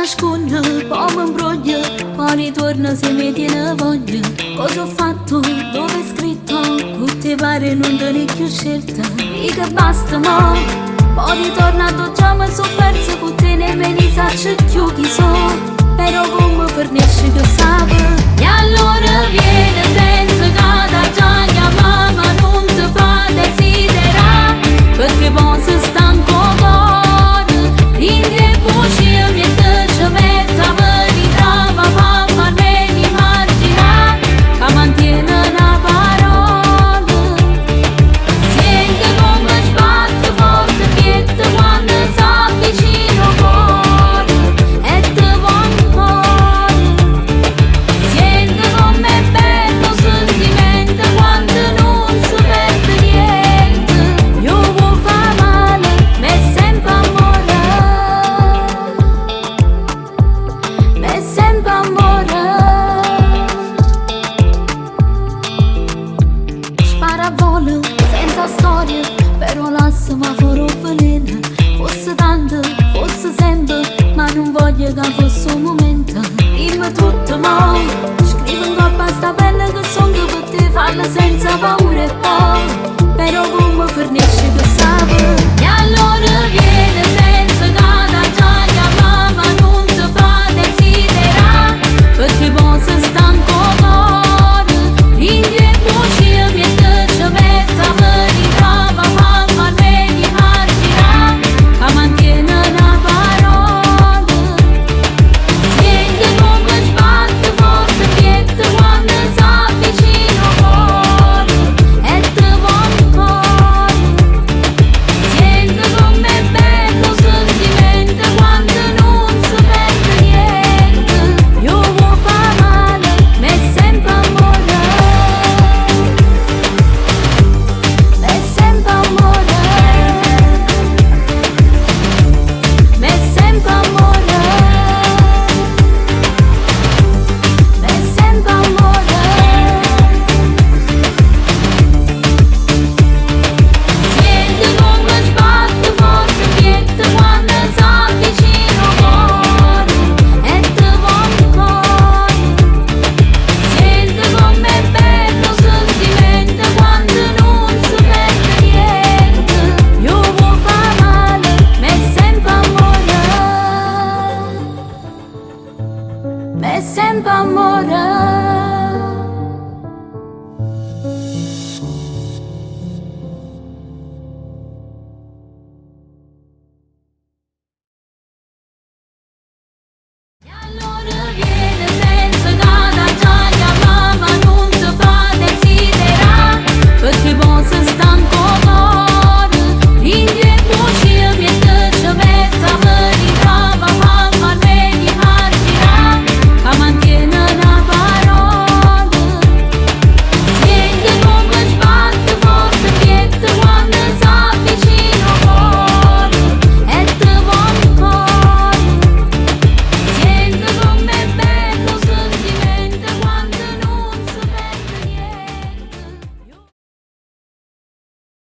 nasconde, poi mi imbroglia, poi ritorna se mi tiene voglia. Cosa ho fatto, dove è scritto, che ti pare non te ne più scelta. E che basta mo, poi ritornato già mi sono perso, con te nemmeno sacci più chi so. Però come fornisci che sape, e allora viene senza che da già mamma non ti fa desiderare, perché poi